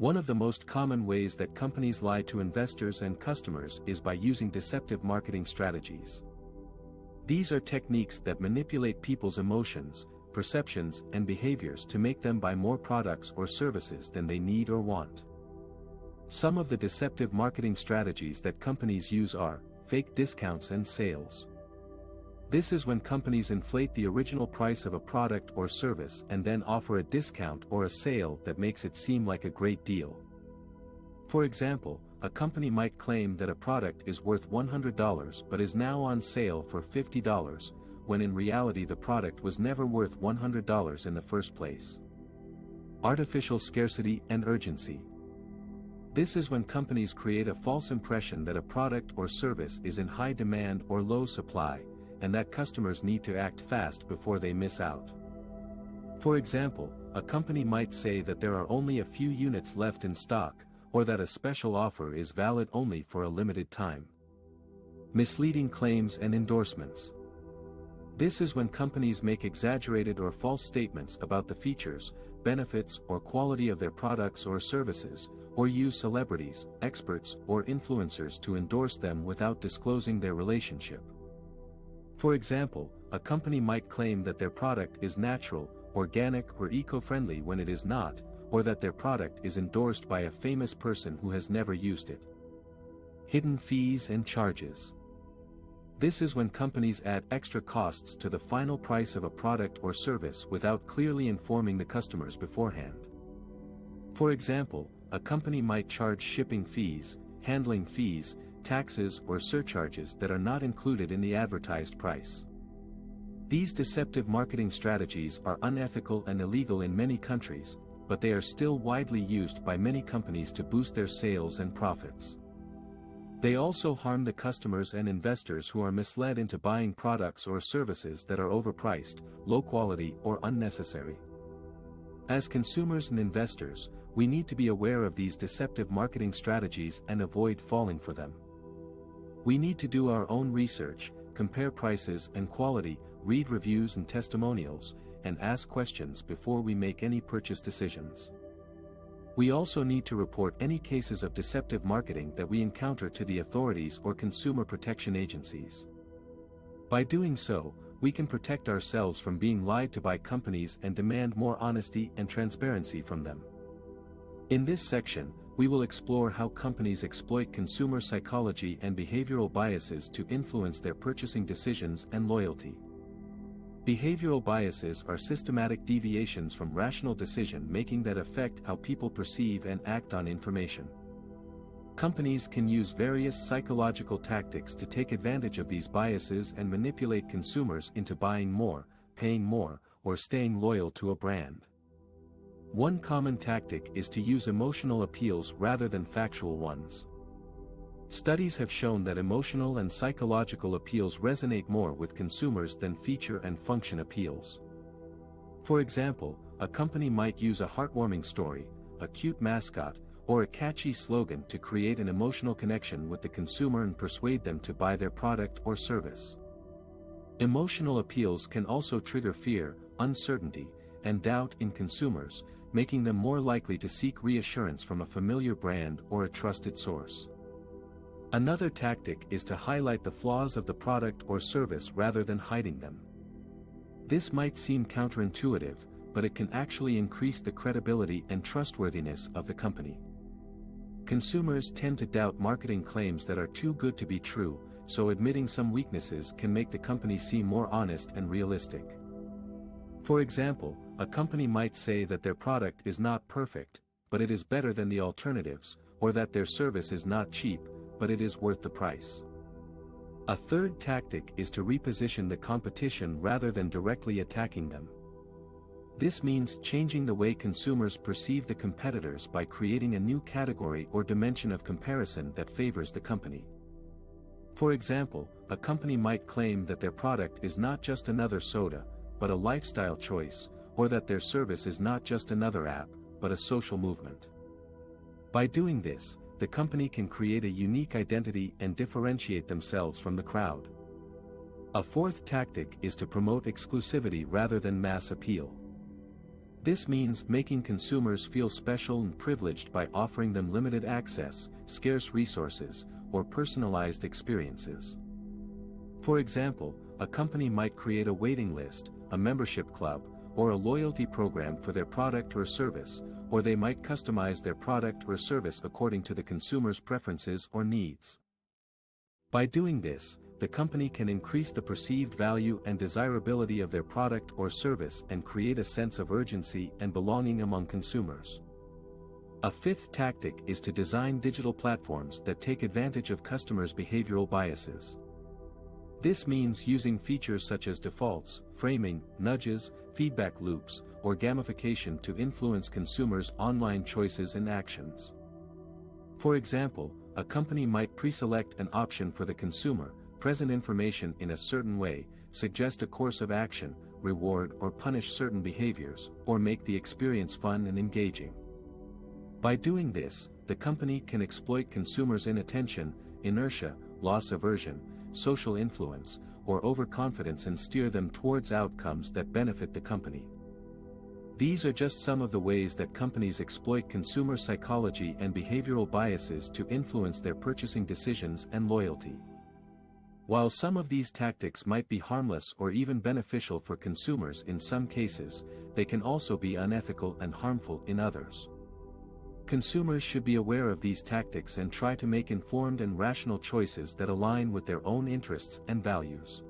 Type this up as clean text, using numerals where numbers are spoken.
One of the most common ways that companies lie to investors and customers is by using deceptive marketing strategies. These are techniques that manipulate people's emotions, perceptions, and behaviors to make them buy more products or services than they need or want. Some of the deceptive marketing strategies that companies use are fake discounts and sales. This is when companies inflate the original price of a product or service and then offer a discount or a sale that makes it seem like a great deal. For example, a company might claim that a product is worth $100 but is now on sale for $50, when in reality the product was never worth $100 in the first place. Artificial scarcity and urgency. This is when companies create a false impression that a product or service is in high demand or low supply, and that customers need to act fast before they miss out. For example, a company might say that there are only a few units left in stock, or that a special offer is valid only for a limited time. Misleading claims and endorsements. This is when companies make exaggerated or false statements about the features, benefits, or quality of their products or services, or use celebrities, experts, or influencers to endorse them without disclosing their relationship. For example, a company might claim that their product is natural, organic, or eco-friendly when it is not, or that their product is endorsed by a famous person who has never used it. Hidden fees and charges. This is when companies add extra costs to the final price of a product or service without clearly informing the customers beforehand. For example, a company might charge shipping fees, handling fees, taxes, or surcharges that are not included in the advertised price. These deceptive marketing strategies are unethical and illegal in many countries, but they are still widely used by many companies to boost their sales and profits. They also harm the customers and investors who are misled into buying products or services that are overpriced, low quality, or unnecessary. As consumers and investors, we need to be aware of these deceptive marketing strategies and avoid falling for them. We need to do our own research, compare prices and quality, read reviews and testimonials, and ask questions before we make any purchase decisions. We also need to report any cases of deceptive marketing that we encounter to the authorities or consumer protection agencies. By doing so, we can protect ourselves from being lied to by companies and demand more honesty and transparency from them. In this section, we will explore how companies exploit consumer psychology and behavioral biases to influence their purchasing decisions and loyalty. Behavioral biases are systematic deviations from rational decision-making that affect how people perceive and act on information. Companies can use various psychological tactics to take advantage of these biases and manipulate consumers into buying more, paying more, or staying loyal to a brand. One common tactic is to use emotional appeals rather than factual ones. Studies have shown that emotional and psychological appeals resonate more with consumers than feature and function appeals. For example, a company might use a heartwarming story, a cute mascot, or a catchy slogan to create an emotional connection with the consumer and persuade them to buy their product or service. Emotional appeals can also trigger fear, uncertainty, and doubt in consumers, making them more likely to seek reassurance from a familiar brand or a trusted source. Another tactic is to highlight the flaws of the product or service rather than hiding them. This might seem counterintuitive, but it can actually increase the credibility and trustworthiness of the company. Consumers tend to doubt marketing claims that are too good to be true, so admitting some weaknesses can make the company seem more honest and realistic. For example, a company might say that their product is not perfect, but it is better than the alternatives, or that their service is not cheap, but it is worth the price. A third tactic is to reposition the competition rather than directly attacking them. This means changing the way consumers perceive the competitors by creating a new category or dimension of comparison that favors the company. For example, a company might claim that their product is not just another soda, but a lifestyle choice, or that their service is not just another app, but a social movement. By doing this, the company can create a unique identity and differentiate themselves from the crowd. A fourth tactic is to promote exclusivity rather than mass appeal. This means making consumers feel special and privileged by offering them limited access, scarce resources, or personalized experiences. For example, a company might create a waiting list, a membership club, or a loyalty program for their product or service, or they might customize their product or service according to the consumer's preferences or needs. By doing this, the company can increase the perceived value and desirability of their product or service and create a sense of urgency and belonging among consumers. A fifth tactic is to design digital platforms that take advantage of customers' behavioral biases. This means using features such as defaults, framing, nudges, feedback loops, or gamification to influence consumers' online choices and actions. For example, a company might pre-select an option for the consumer, present information in a certain way, suggest a course of action, reward or punish certain behaviors, or make the experience fun and engaging. By doing this, the company can exploit consumers' inattention, inertia, loss aversion, social influence, or overconfidence and steer them towards outcomes that benefit the company. These are just some of the ways that companies exploit consumer psychology and behavioral biases to influence their purchasing decisions and loyalty. While some of these tactics might be harmless or even beneficial for consumers in some cases, they can also be unethical and harmful in others. Consumers should be aware of these tactics and try to make informed and rational choices that align with their own interests and values.